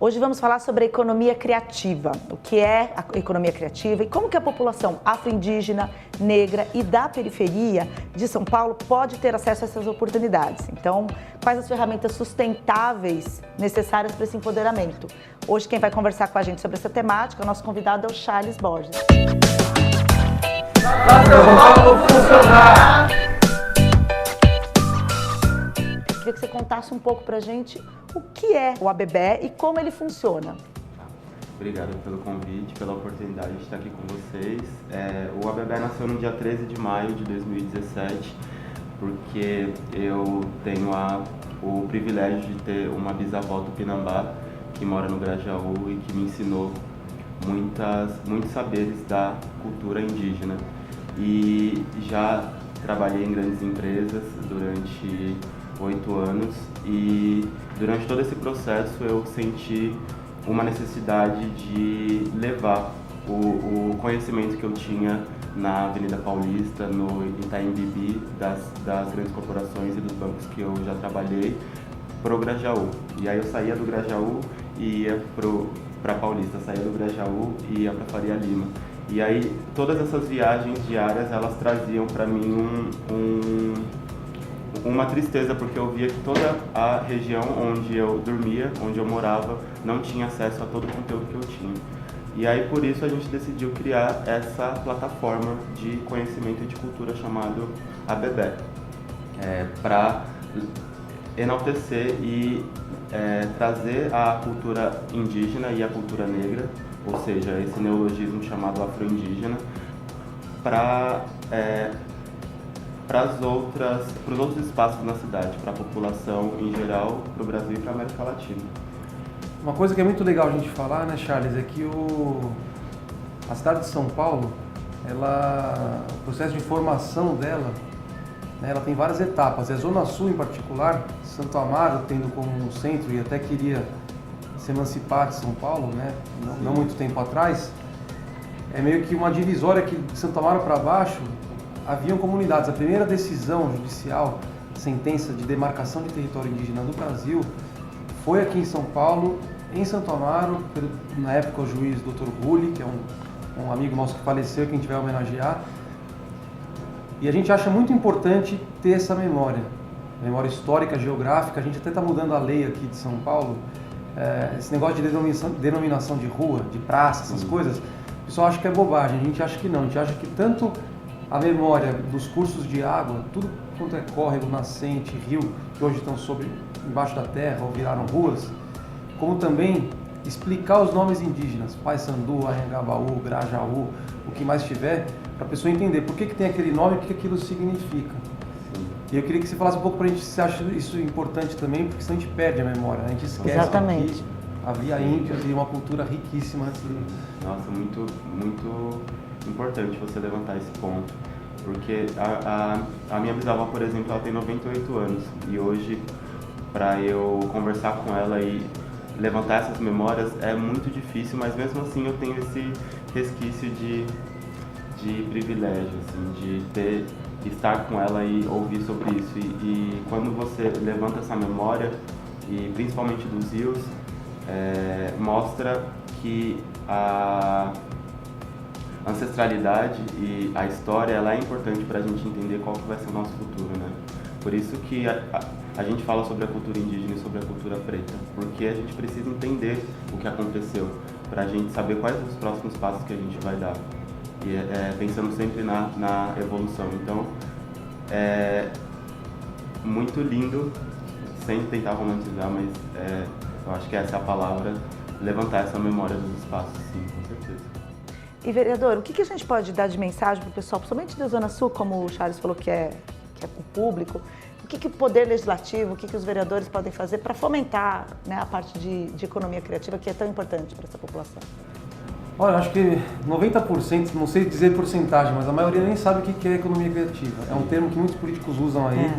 Hoje vamos falar sobre a economia criativa, o que é a economia criativa e como que a população afro-indígena, negra e da periferia de São Paulo pode ter acesso a essas oportunidades. Então, quais as ferramentas sustentáveis necessárias para esse empoderamento? Hoje quem vai conversar com a gente sobre essa temática, o nosso convidado é o Charles Borges. Vamos funcionar! Queria que você contasse um pouco pra gente o que é o ABEBE e como ele funciona. Obrigado pelo convite, pela oportunidade de estar aqui com vocês. O ABEBE nasceu no dia 13 de maio de 2017, porque eu tenho o privilégio de ter uma bisavó tupinambá que mora no Grajaú e que me ensinou muitos saberes da cultura indígena. E já trabalhei em grandes empresas durante 8 anos e durante todo esse processo eu senti uma necessidade de levar o conhecimento que eu tinha na Avenida Paulista, no Itaim Bibi, das grandes corporações e dos bancos que eu já trabalhei, para o Grajaú. E aí eu saía do Grajaú e ia para Paulista, saía do Grajaú e ia para Faria Lima. E aí todas essas viagens diárias, elas traziam para mim uma tristeza, porque eu via que toda a região onde eu dormia, onde eu morava, não tinha acesso a todo o conteúdo que eu tinha. E aí por isso a gente decidiu criar essa plataforma de conhecimento e de cultura chamado ABEBE, para enaltecer e trazer a cultura indígena e a cultura negra, ou seja, esse neologismo chamado afro-indígena, para os outros espaços na cidade, para a população em geral, para o Brasil e para a América Latina. Uma coisa que é muito legal a gente falar, né, Charles, é que a cidade de São Paulo, o processo de formação dela, né, ela tem várias etapas. A Zona Sul, em particular, Santo Amaro, tendo como um centro e até queria se emancipar de São Paulo, né, não muito tempo atrás, é meio que uma divisória que de Santo Amaro para baixo haviam comunidades. A primeira decisão judicial, sentença de demarcação de território indígena do Brasil, foi aqui em São Paulo, em Santo Amaro, na época o juiz Dr. Rulli, que é um amigo nosso que faleceu, que a gente vai homenagear. E a gente acha muito importante ter essa memória histórica, geográfica. A gente até está mudando a lei aqui de São Paulo, esse negócio de denominação de rua, de praça, essas coisas, o pessoal acha que é bobagem, a gente acha que não, a gente acha que tanto a memória dos cursos de água, tudo quanto é córrego, nascente, rio, que hoje estão embaixo da terra ou viraram ruas, como também explicar os nomes indígenas, Paysandu, Anhangabaú, Grajaú, o que mais tiver, para a pessoa entender por que tem aquele nome e o que aquilo significa. E eu queria que você falasse um pouco para a gente se você acha isso importante também, porque senão a gente perde a memória, a gente esquece. Exatamente. Que havia índios e uma cultura riquíssima antes de... Nossa, muito importante você levantar esse ponto, porque a minha bisavó, por exemplo, ela tem 98 anos e hoje, para eu conversar com ela e levantar essas memórias é muito difícil, mas mesmo assim eu tenho esse resquício de privilégio, assim, de estar com ela e ouvir sobre isso. E quando você levanta essa memória, e principalmente dos rios, mostra que a ancestralidade e a história, ela é importante para a gente entender qual que vai ser o nosso futuro, né? Por isso que a gente fala sobre a cultura indígena e sobre a cultura preta, porque a gente precisa entender o que aconteceu, para a gente saber quais os próximos passos que a gente vai dar, e pensando sempre na evolução. Então, é muito lindo, sem tentar romantizar, mas eu acho que essa é a palavra, levantar essa memória dos espaços, sim, com certeza. E vereador, o que a gente pode dar de mensagem para o pessoal, principalmente da Zona Sul, como o Charles falou que é o público, o que o Poder Legislativo, o que os vereadores podem fazer para fomentar, né, a parte de economia criativa que é tão importante para essa população? Olha, acho que 90%, não sei dizer porcentagem, mas a maioria nem sabe o que é economia criativa. É um termo que muitos políticos usam aí,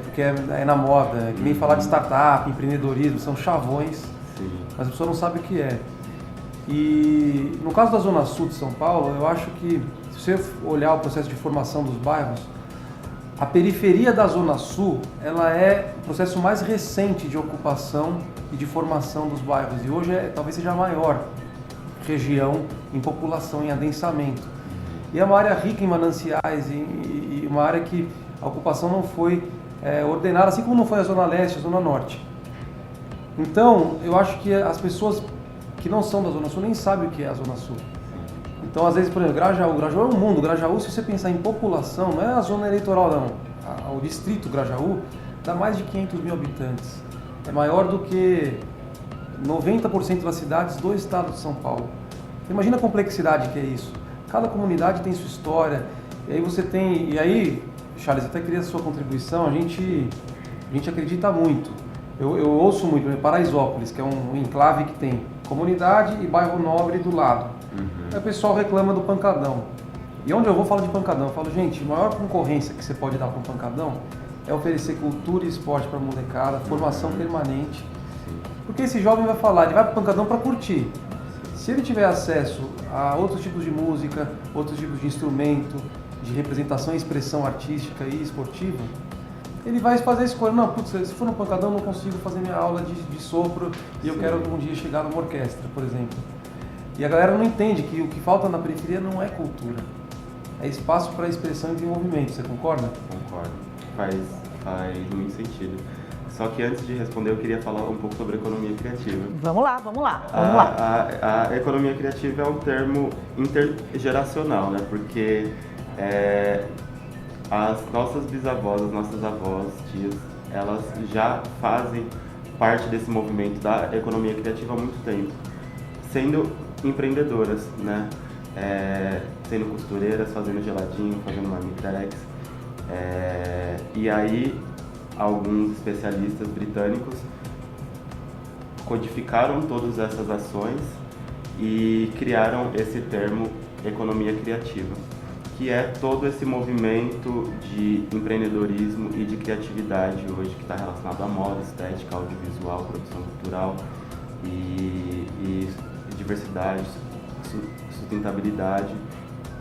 porque é na moda, é que nem falar de startup, empreendedorismo, são chavões, Sim. mas a pessoa não sabe o que é. E no caso da Zona Sul de São Paulo, eu acho que, se você olhar o processo de formação dos bairros, a periferia da Zona Sul, ela é o processo mais recente de ocupação e de formação dos bairros. E hoje talvez seja a maior região em população, em adensamento. E é uma área rica em mananciais e uma área que a ocupação não foi ordenada, assim como não foi a Zona Leste, a Zona Norte. Então, eu acho que as pessoas que não são da Zona Sul nem sabem o que é a Zona Sul. Então, às vezes, por exemplo, Grajaú é um mundo. Grajaú, se você pensar em população, não é a zona eleitoral, não. O distrito Grajaú dá mais de 500 mil habitantes. É maior do que 90% das cidades do estado de São Paulo. Imagina a complexidade que é isso. Cada comunidade tem sua história. E aí você tem... E aí, Charles, até queria a sua contribuição. A gente acredita muito. Eu ouço muito, por exemplo, Paraisópolis, que é um enclave que tem comunidade e bairro nobre do lado. Aí o pessoal reclama do pancadão. E onde eu vou falar de pancadão, eu falo, gente, a maior concorrência que você pode dar para um pancadão é oferecer cultura e esporte para a molecada, formação permanente. Porque esse jovem vai falar, ele vai para o pancadão para curtir. Se ele tiver acesso a outros tipos de música, outros tipos de instrumento, de representação e expressão artística e esportiva, ele vai fazer a escolha. Não, putz, se for no pancadão eu não consigo fazer minha aula de sopro e eu quero um dia chegar numa orquestra, por exemplo. E a galera não entende que o que falta na periferia não é cultura, é espaço para expressão e desenvolvimento. Você concorda? Concordo. Faz muito sentido. Só que antes de responder, eu queria falar um pouco sobre economia criativa. Vamos lá. A economia criativa é um termo intergeracional, né? Porque as nossas bisavós, as nossas avós, tias, elas já fazem parte desse movimento da economia criativa há muito tempo, sendo empreendedoras, né? Sendo costureiras, fazendo geladinho, fazendo marmitex. E aí, alguns especialistas britânicos codificaram todas essas ações e criaram esse termo economia criativa, que é todo esse movimento de empreendedorismo e de criatividade hoje que está relacionado à moda, estética, audiovisual, produção cultural e diversidade, sustentabilidade,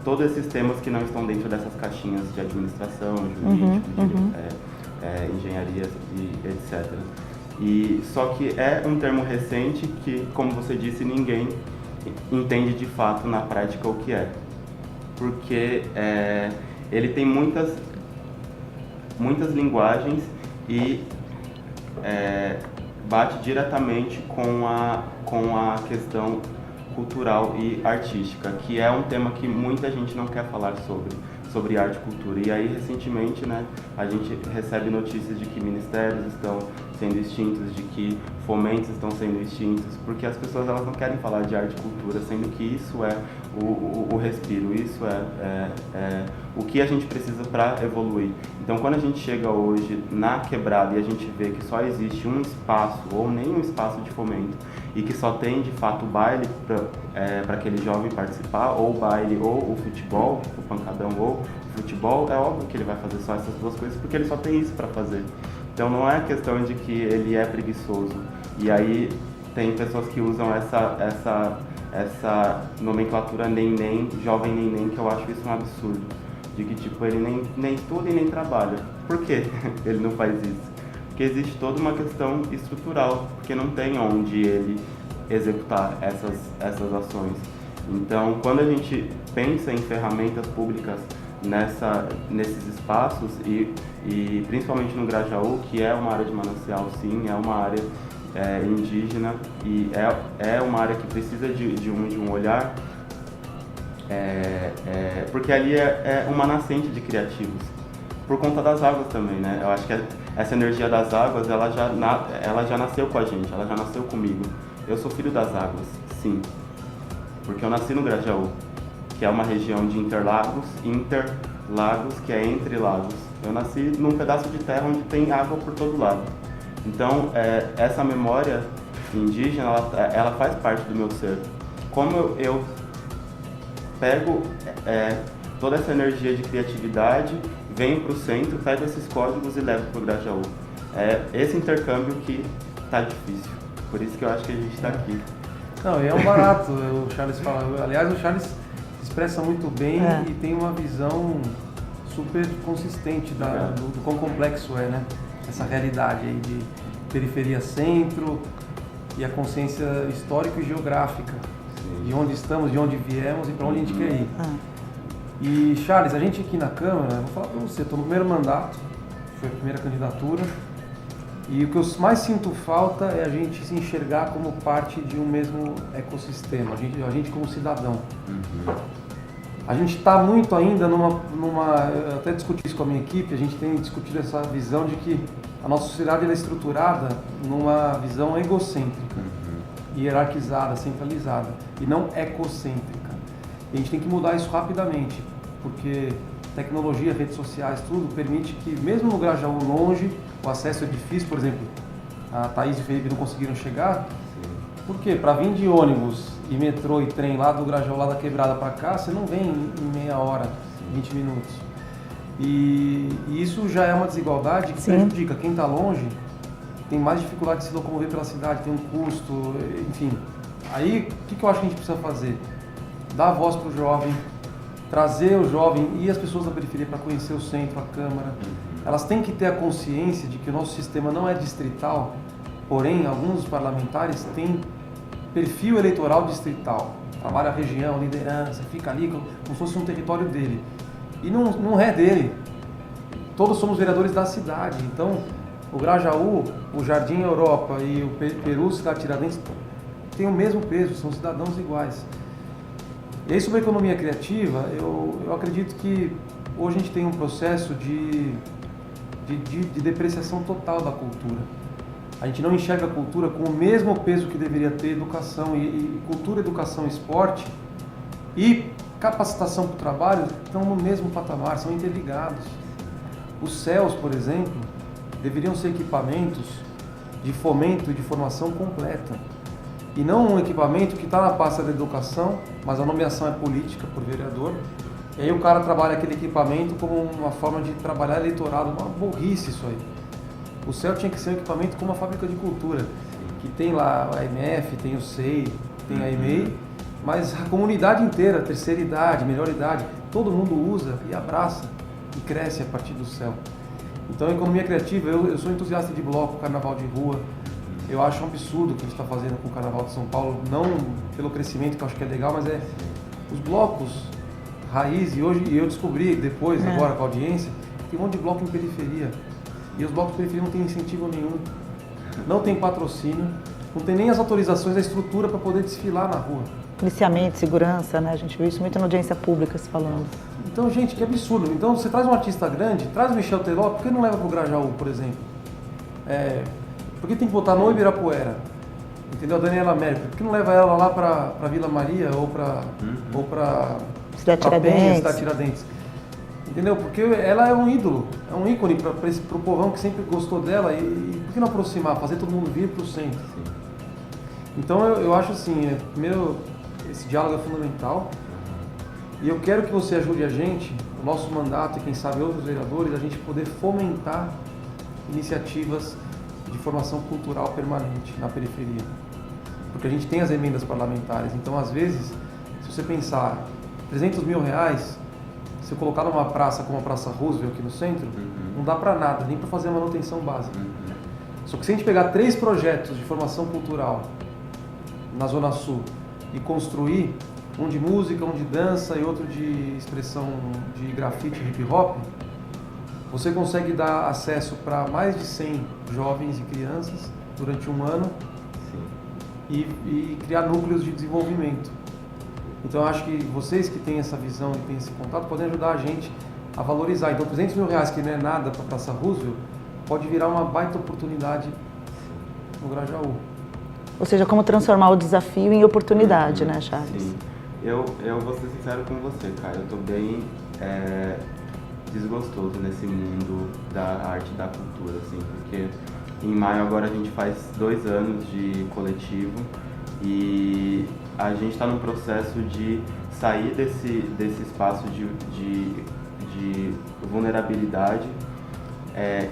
todos esses temas que não estão dentro dessas caixinhas de administração, jurídico, engenharia e etc. E só que é um termo recente que, como você disse, ninguém entende de fato na prática o que é, porque ele tem muitas linguagens e bate diretamente com a questão cultural e artística, que é um tema que muita gente não quer falar sobre arte e cultura. E aí, recentemente, né, a gente recebe notícias de que ministérios estão sendo extintos, de que fomentos estão sendo extintos, porque as pessoas elas não querem falar de arte e cultura, sendo que isso é o respiro, isso é o que a gente precisa para evoluir. Então, quando a gente chega hoje na quebrada e a gente vê que só existe um espaço, ou nem um espaço de fomento, e que só tem, de fato, o baile para aquele jovem participar, ou o baile, ou o futebol, o pancadão, ou o futebol, é óbvio que ele vai fazer só essas duas coisas, porque ele só tem isso para fazer. Então, não é questão de que ele é preguiçoso. E aí, tem pessoas que usam essa nomenclatura neném, jovem neném, que eu acho isso um absurdo. De que, tipo, ele nem estuda e nem trabalha. Por que ele não faz isso? Porque existe toda uma questão estrutural, porque não tem onde ele executar essas ações. Então, quando a gente pensa em ferramentas públicas nesses espaços, e principalmente no Grajaú, que é uma área de manancial, sim, é uma área indígena, e é uma área que precisa de um olhar, porque ali é uma nascente de criativos, por conta das águas também, né? Eu acho que essa energia das águas, ela já nasceu com a gente, ela já nasceu comigo. Eu sou filho das águas, sim, porque eu nasci no Grajaú, que é uma região de interlagos, que é entre lagos. Eu nasci num pedaço de terra onde tem água por todo lado. Então, essa memória indígena, ela faz parte do meu ser. Como eu pego toda essa energia de criatividade, venho para o centro, pego esses códigos e levo para o Grajaú. Esse intercâmbio que está difícil. Por isso que eu acho que a gente está aqui. Não, é um barato, o Charles fala. Aliás, o Charles se expressa muito bem e tem uma visão super consistente do quão complexo é, né? Essa realidade aí de periferia-centro, e a consciência histórica e geográfica, Sim. de onde estamos, de onde viemos e para onde a gente quer ir. E Charles, a gente aqui na Câmara, vou falar para você, estou no primeiro mandato, foi a primeira candidatura, e o que eu mais sinto falta é a gente se enxergar como parte de um mesmo ecossistema, a gente como cidadão. A gente está muito ainda eu até discuti isso com a minha equipe, a gente tem discutido essa visão de que a nossa sociedade é estruturada numa visão egocêntrica, hierarquizada, centralizada, e não ecocêntrica. E a gente tem que mudar isso rapidamente, porque tecnologia, redes sociais, tudo permite que, mesmo no Grajaú longe, o acesso é difícil. Por exemplo, a Thaís e o Felipe não conseguiram chegar. Por quê? Para vir de ônibus e metrô e trem lá do Grajaú, lá da Quebrada para cá, você não vem em meia hora, 20 minutos. E isso já é uma desigualdade que prejudica. Quem está longe tem mais dificuldade de se locomover pela cidade, tem um custo, enfim. Aí, o que eu acho que a gente precisa fazer? Dar voz para o jovem, trazer o jovem e as pessoas da periferia para conhecer o centro, a Câmara. Elas têm que ter a consciência de que o nosso sistema não é distrital, porém, alguns parlamentares têm perfil eleitoral distrital. Trabalha a região, liderança, fica ali como se fosse um território dele. E não é dele. Todos somos vereadores da cidade. Então, o Grajaú, o Jardim Europa e o Peru, Cidade Tiradentes, têm o mesmo peso, são cidadãos iguais. E aí, sobre a economia criativa, eu acredito que hoje a gente tem um processo de depreciação total da cultura. A gente não enxerga a cultura com o mesmo peso que deveria ter educação, e cultura, educação, esporte e capacitação para o trabalho estão no mesmo patamar, são interligados. Os CELs, por exemplo, deveriam ser equipamentos de fomento e de formação completa. E não um equipamento que está na pasta da educação, mas a nomeação é política por vereador. E aí o cara trabalha aquele equipamento como uma forma de trabalhar eleitorado, uma burrice isso aí. O CEL tinha que ser um equipamento como uma fábrica de cultura, que tem lá a MF, tem o SEI, tem a EMEI, mas a comunidade inteira, terceira idade, melhor idade, todo mundo usa e abraça e cresce a partir do CEL. Então a economia criativa, eu sou entusiasta de bloco, carnaval de rua. Eu acho um absurdo o que a gente está fazendo com o Carnaval de São Paulo, não pelo crescimento, que eu acho que é legal, mas é os blocos raiz. E hoje eu descobri depois, agora com a audiência, que tem um monte de bloco em periferia. E os blocos de periferia não têm incentivo nenhum, não tem patrocínio, não tem nem as autorizações, a estrutura para poder desfilar na rua. Policiamento, segurança, né? A gente viu isso muito na audiência pública se falando. Então, gente, que absurdo. Então, você traz um artista grande, traz o Michel Teló, por que não leva para o Grajaú, por exemplo? Por que tem que botar no Ibirapuera? Entendeu? A Daniela América, por que não leva ela lá para Vila Maria ou para Cidade Tiradentes? Entendeu? Porque ela é um ídolo, é um ícone para o povão que sempre gostou dela. E por que não aproximar, fazer todo mundo vir para o centro? Então eu acho assim, primeiro, esse diálogo é fundamental. E eu quero que você ajude a gente, o nosso mandato e quem sabe outros vereadores, a gente poder fomentar iniciativas de formação cultural permanente na periferia. Porque a gente tem as emendas parlamentares, então às vezes, se você pensar, 300 mil reais, se eu colocar numa praça como a Praça Roosevelt aqui no centro, não dá para nada, nem para fazer a manutenção básica. Só que se a gente pegar 3 projetos de formação cultural na Zona Sul e construir um de música, um de dança e outro de expressão de grafite e hip hop, você consegue dar acesso para mais de 100 jovens e crianças durante um ano e criar núcleos de desenvolvimento. Então eu acho que vocês que têm essa visão e têm esse contato podem ajudar a gente a valorizar. Então 300 mil reais, que não é nada para a Praça Roosevelt, pode virar uma baita oportunidade no Grajaú. Ou seja, como transformar o desafio em oportunidade, né, Charles? Sim. Eu vou ser sincero com você, cara. Eu tô bem desgostoso nesse mundo da arte e da cultura, assim, porque em maio agora a gente faz 2 anos de coletivo e a gente está num processo de sair desse espaço de vulnerabilidade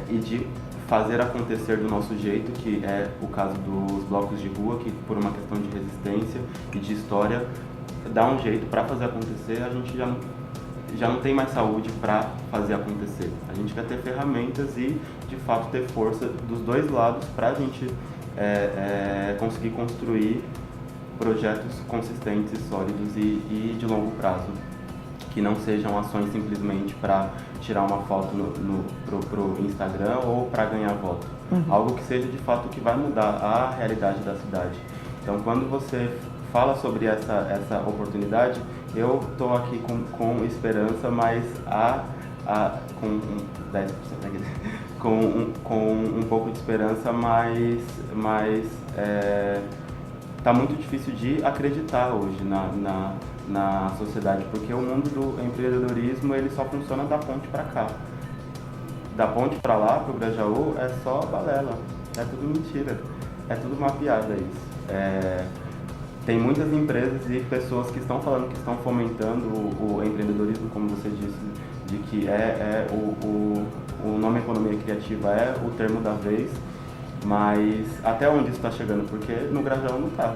e de fazer acontecer do nosso jeito, que é o caso dos blocos de rua, que por uma questão de resistência e de história, dá um jeito para fazer acontecer. A gente já não tem mais saúde para fazer acontecer. A gente quer ter ferramentas e, de fato, ter força dos 2 lados para a gente conseguir construir projetos consistentes, sólidos e de longo prazo, que não sejam ações simplesmente para tirar uma foto pro Instagram ou para ganhar voto. Algo que seja de fato que vai mudar a realidade da cidade. Então, quando você fala sobre essa oportunidade, eu estou aqui com esperança, mas com 10% com um pouco de esperança, mas tá muito difícil de acreditar hoje na sociedade, porque o mundo do empreendedorismo ele só funciona da ponte para cá. Da ponte para lá, para o Grajaú, é só balela, é tudo mentira, é tudo uma piada isso. Tem muitas empresas e pessoas que estão falando que estão fomentando o empreendedorismo, como você disse, de que o nome economia criativa é o termo da vez, mas até onde isso está chegando? Porque no Grajaú não está.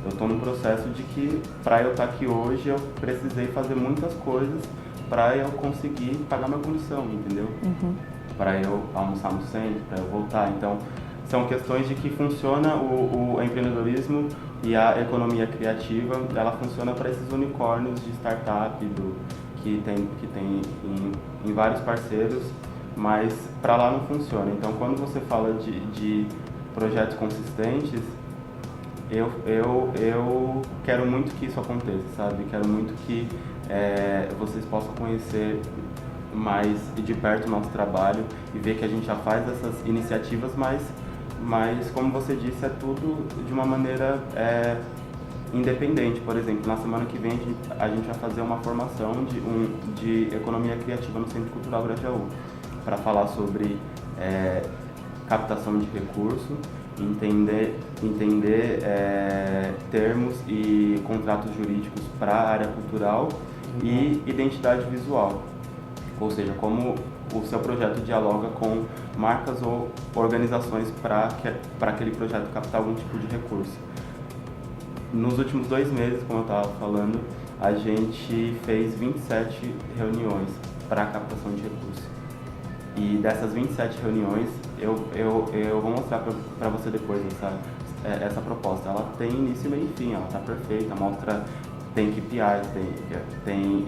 Eu estou num processo de que, para eu estar aqui hoje, eu precisei fazer muitas coisas para eu conseguir pagar minha condição, entendeu? Para eu almoçar no centro, para eu voltar. Então, são questões de que funciona o empreendedorismo e a economia criativa, ela funciona para esses unicórnios de startup que tem em vários parceiros, mas para lá não funciona. Então, quando você fala de projetos consistentes, eu quero muito que isso aconteça, sabe? Quero muito que vocês possam conhecer mais de perto o nosso trabalho e ver que a gente já faz essas iniciativas, mas como você disse, é tudo de uma maneira independente. Por exemplo, na semana que vem a gente vai fazer uma formação de economia criativa no Centro Cultural Grajaú, para falar sobre captação de recurso, entender termos e contratos jurídicos para a área cultural e identidade visual, ou seja, como o seu projeto dialoga com marcas ou organizações para aquele projeto captar algum tipo de recurso. Nos últimos 2 meses, como eu estava falando, a gente fez 27 reuniões para a captação de recursos. E dessas 27 reuniões, eu vou mostrar para você depois essa proposta. Ela tem início, meio e fim, ela está perfeita, mostra, tem KPIs, tem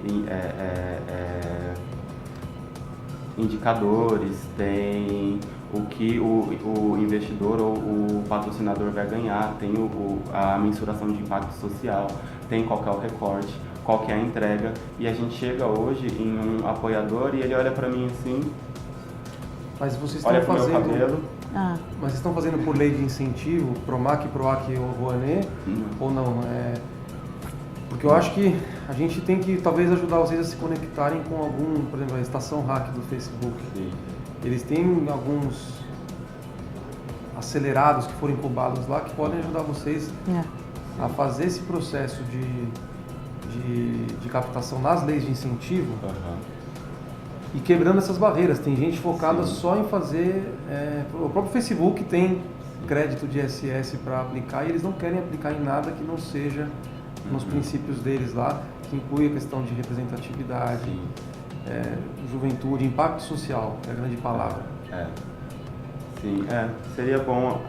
indicadores, tem o que o investidor ou o patrocinador vai ganhar, tem a mensuração de impacto social, tem qual que é o recorte, qual que é a entrega. E a gente chega hoje em um apoiador e ele olha para mim assim, mas vocês estão olha pro meu fazendo... cabelo. Mas vocês estão fazendo por lei de incentivo, PROMAC, PROAC ou Rouanet, ou não? Porque eu acho que a gente tem que talvez ajudar vocês a se conectarem com algum, por exemplo, a Estação Hack do Facebook. Sim. Eles têm alguns acelerados que foram incubados lá que podem ajudar vocês a fazer esse processo de captação nas leis de incentivo e quebrando essas barreiras. Tem gente focada só em fazer... o próprio Facebook tem crédito de ISS para aplicar e eles não querem aplicar em nada que não seja nos princípios deles lá, que inclui a questão de representatividade, juventude, impacto social, que é a grande palavra. Sim, seria bom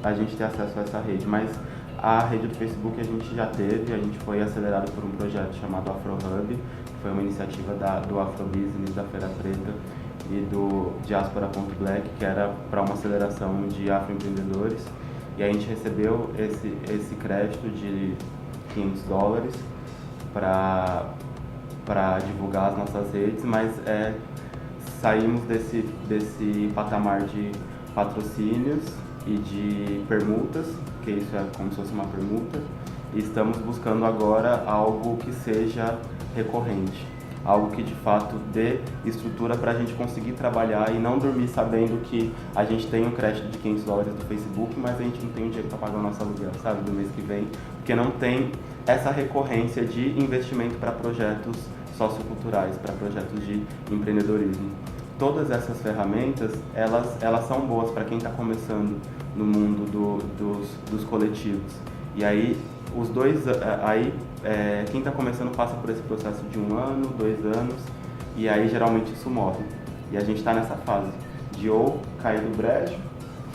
a gente ter acesso a essa rede, mas a rede do Facebook a gente já teve, a gente foi acelerado por um projeto chamado AfroHub, que foi uma iniciativa do Afrobusiness, da Feira Preta e do Diaspora.Black, que era para uma aceleração de afroempreendedores, e a gente recebeu esse crédito de $500 para divulgar as nossas redes, mas saímos desse patamar de patrocínios e de permutas, que isso é como se fosse uma permuta, e estamos buscando agora algo que seja recorrente, algo que de fato dê estrutura para a gente conseguir trabalhar e não dormir sabendo que a gente tem um crédito de $500 do Facebook, mas a gente não tem o dinheiro para pagar o nosso aluguel, sabe, do mês que vem, porque não tem essa recorrência de investimento para projetos socioculturais, para projetos de empreendedorismo. Todas essas ferramentas, elas são boas para quem está começando no mundo dos coletivos. E aí, quem está começando passa por esse processo de 1 ano, 2 anos, e aí geralmente isso morre. E a gente está nessa fase de ou cair do brejo,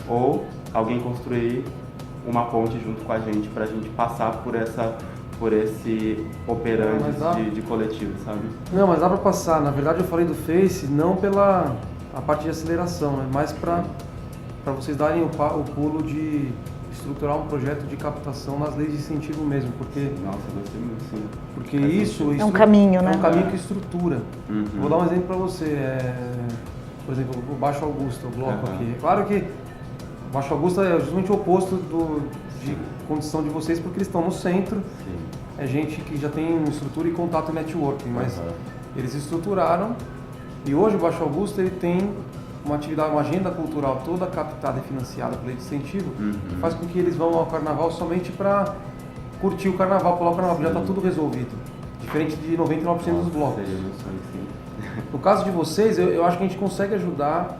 ou alguém construir uma ponte junto com a gente para a gente passar por esse operante de coletivo, sabe? Não, mas dá para passar. Na verdade, eu falei do Face não pela a parte de aceleração, é mais para vocês darem o pulo de estruturar um projeto de captação nas leis de incentivo mesmo, porque Nossa, gostei muito, sim. porque isso é um caminho, né? É um caminho que estrutura. Uhum. Vou dar um exemplo para você. Por exemplo, o Baixo Augusta, o bloco aqui. É claro que o Baixo Augusta é justamente o oposto de condição de vocês, porque eles estão no centro. Sim. É gente que já tem estrutura e contato e networking, mas eles estruturaram e hoje o Baixo Augusta ele tem uma atividade, uma agenda cultural toda captada e financiada pela lei de incentivo, que faz com que eles vão ao carnaval somente para curtir o carnaval, pular o carnaval, já está tudo resolvido, diferente de 99% dos blocos. No caso de vocês, eu acho que a gente consegue ajudar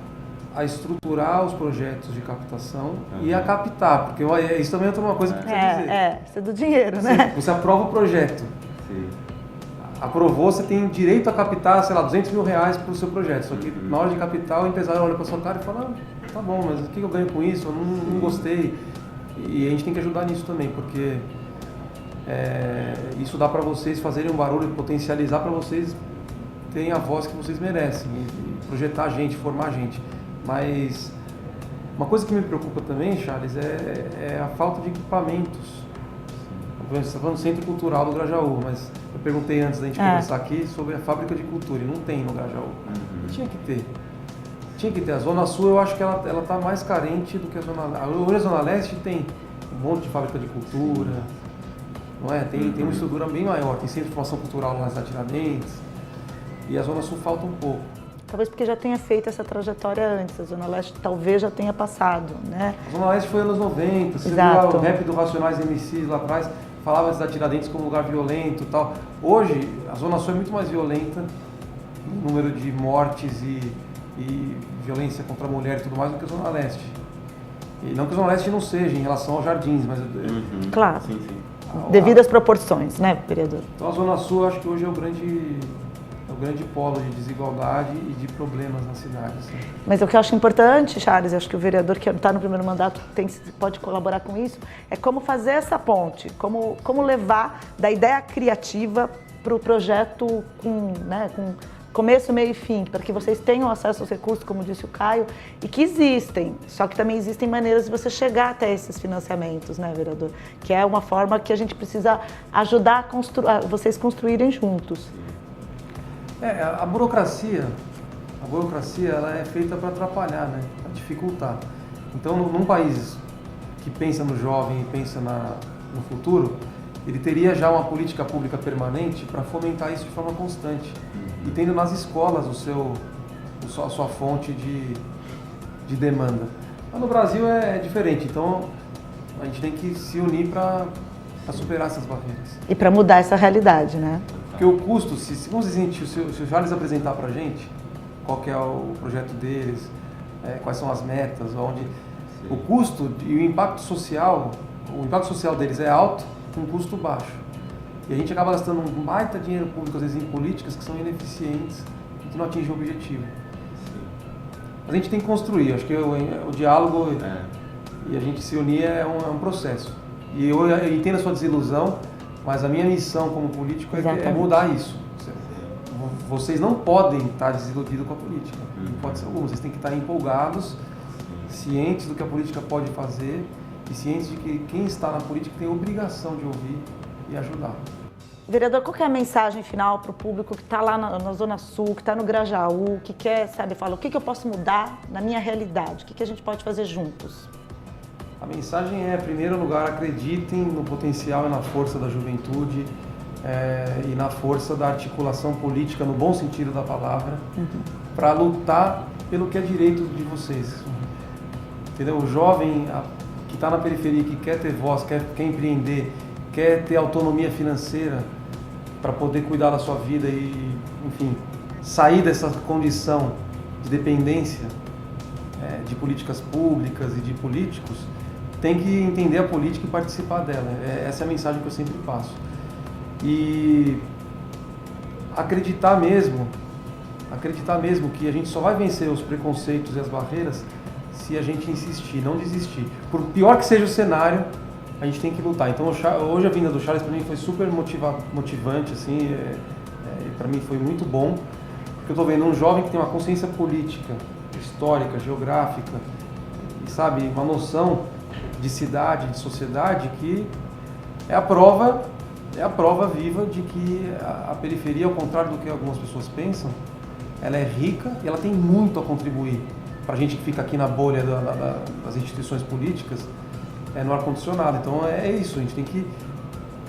a estruturar os projetos de captação e a captar, porque isso também é uma coisa que precisa dizer. Isso é do dinheiro, né? Você aprova o projeto. Sim. Aprovou, você tem direito a captar, sei lá, R$200 mil para o seu projeto. Só que na hora de captar, o empresário olha para sua cara e fala, tá bom, mas o que eu ganho com isso? Eu não gostei. E a gente tem que ajudar nisso também, porque isso dá para vocês fazerem um barulho, potencializar para vocês terem a voz que vocês merecem, e projetar a gente, formar a gente. Mas uma coisa que me preocupa também, Charles, é a falta de equipamentos. Você está falando do Centro Cultural do Grajaú, mas eu perguntei antes da gente conversar aqui sobre a fábrica de cultura, e não tem no Grajaú. Tinha que ter. Tinha que ter. A Zona Sul, eu acho que ela está mais carente do que a Zona Leste. Hoje a Zona Leste tem um monte de fábrica de cultura, não é? Tem uma estrutura bem maior, tem centro de formação cultural lá na cidade de Tiradentes, e a Zona Sul falta um pouco. Talvez porque já tenha feito essa trajetória antes, a Zona Leste talvez já tenha passado, né? A Zona Leste foi anos 90, você viu o rap do Racionais MCs lá atrás, falava da Tiradentes como lugar violento e tal. Hoje, a Zona Sul é muito mais violenta, no número de mortes e violência contra a mulher e tudo mais, do que a Zona Leste. E não que a Zona Leste não seja em relação aos jardins, mas... Claro, sim. Devido às proporções, né, vereador? Então a Zona Sul, eu acho que hoje é o grande polo de desigualdade e de problemas na cidade. Assim. Mas o que eu acho importante, Charles, acho que o vereador que está no primeiro mandato pode colaborar com isso, é como fazer essa ponte, como levar da ideia criativa para o projeto com começo, meio e fim, para que vocês tenham acesso aos recursos, como disse o Caio, e que existem, só que também existem maneiras de você chegar até esses financiamentos, né, vereador? Que é uma forma que a gente precisa ajudar a vocês construírem juntos. A burocracia ela é feita para atrapalhar, né? Para dificultar. Então, num país que pensa no jovem e pensa no futuro, ele teria já uma política pública permanente para fomentar isso de forma constante. E tendo nas escolas a sua fonte de demanda. Mas no Brasil é diferente, então a gente tem que se unir para superar essas barreiras. E para mudar essa realidade, né? Porque o custo, se o Charles apresentar para a gente qual que é o projeto deles, quais são as metas, o custo e o impacto social deles é alto com um custo baixo. E a gente acaba gastando um baita dinheiro público, às vezes em políticas que são ineficientes e que não atingem o objetivo. Mas a gente tem que construir, acho que o diálogo e a gente se unir é um processo. E eu entendo a sua desilusão, mas a minha missão como político é mudar isso. Vocês não podem estar desiludidos com a política, não pode ser algum. Vocês têm que estar empolgados, cientes do que a política pode fazer e cientes de que quem está na política tem a obrigação de ouvir e ajudar. Vereador, qual que é a mensagem final para o público que está lá na Zona Sul, que está no Grajaú, que quer, fala, o que eu posso mudar na minha realidade? O que a gente pode fazer juntos? A mensagem é, em primeiro lugar, acreditem no potencial e na força da juventude e na força da articulação política, no bom sentido da palavra, para lutar pelo que é direito de vocês. Entendeu? O jovem que está na periferia, que quer ter voz, quer empreender, quer ter autonomia financeira para poder cuidar da sua vida e, enfim, sair dessa condição de dependência de políticas públicas e de políticos, tem que entender a política e participar dela. Essa é a mensagem que eu sempre passo. E acreditar mesmo que a gente só vai vencer os preconceitos e as barreiras se a gente insistir, não desistir. Por pior que seja o cenário, a gente tem que lutar. Então hoje a vinda do Charles para mim foi super motivante, assim, para mim foi muito bom, porque eu estou vendo um jovem que tem uma consciência política, histórica, geográfica, e sabe, uma noção de cidade, de sociedade, que é a prova viva de que a periferia, ao contrário do que algumas pessoas pensam, ela é rica e ela tem muito a contribuir para a gente que fica aqui na bolha das instituições políticas, no ar-condicionado. Então é isso, a gente tem que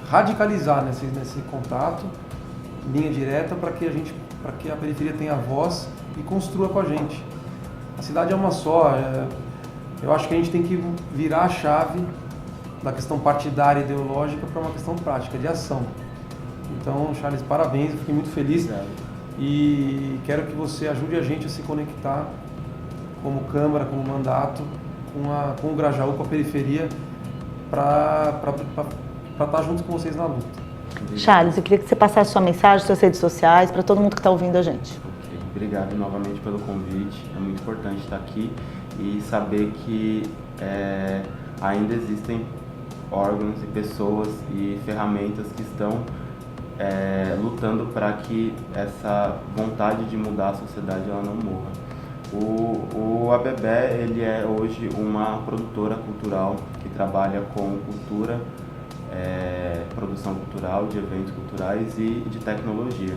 radicalizar nesse contato, linha direta, para que a periferia tenha voz e construa com a gente. A cidade é uma só, eu acho que a gente tem que virar a chave da questão partidária e ideológica para uma questão prática, de ação. Então, Charles, parabéns, eu fiquei muito feliz. E quero que você ajude a gente a se conectar como Câmara, como mandato, com o Grajaú, com a periferia, para estar junto com vocês na luta. Charles, eu queria que você passasse sua mensagem, suas redes sociais, para todo mundo que está ouvindo a gente. Okay. Obrigado novamente pelo convite, é muito importante estar aqui e saber que ainda existem órgãos e pessoas e ferramentas que estão lutando para que essa vontade de mudar a sociedade ela não morra. O ABB ele é hoje uma produtora cultural que trabalha com cultura, produção cultural, de eventos culturais e de tecnologia.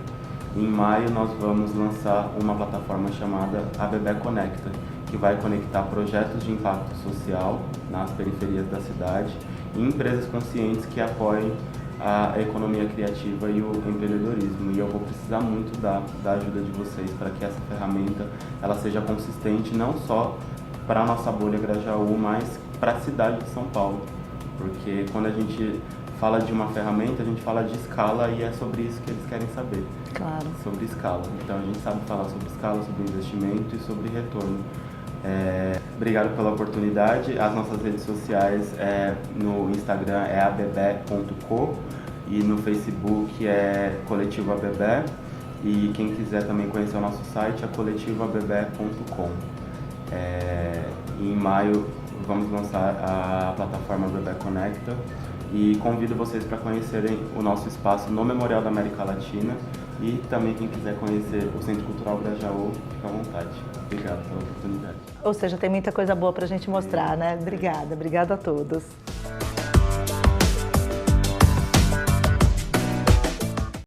Em maio nós vamos lançar uma plataforma chamada ABB Conecta, que vai conectar projetos de impacto social nas periferias da cidade e empresas conscientes que apoiem a economia criativa e o empreendedorismo. E eu vou precisar muito da ajuda de vocês para que essa ferramenta ela seja consistente não só para a nossa bolha Grajaú, mas para a cidade de São Paulo. Porque quando a gente fala de uma ferramenta, a gente fala de escala e é sobre isso que eles querem saber. Claro. Sobre escala. Então a gente sabe falar sobre escala, sobre investimento e sobre retorno. Obrigado pela oportunidade. As nossas redes sociais no Instagram é abb.co e no Facebook é Coletivo ABB. E quem quiser também conhecer o nosso site é coletivoabb.com. Em maio vamos lançar a plataforma ABB Conecta e convido vocês para conhecerem o nosso espaço no Memorial da América Latina e também quem quiser conhecer o Centro Cultural Grajaú, fica à vontade. Obrigado pela oportunidade. Ou seja, tem muita coisa boa para a gente mostrar, né? Obrigada a todos.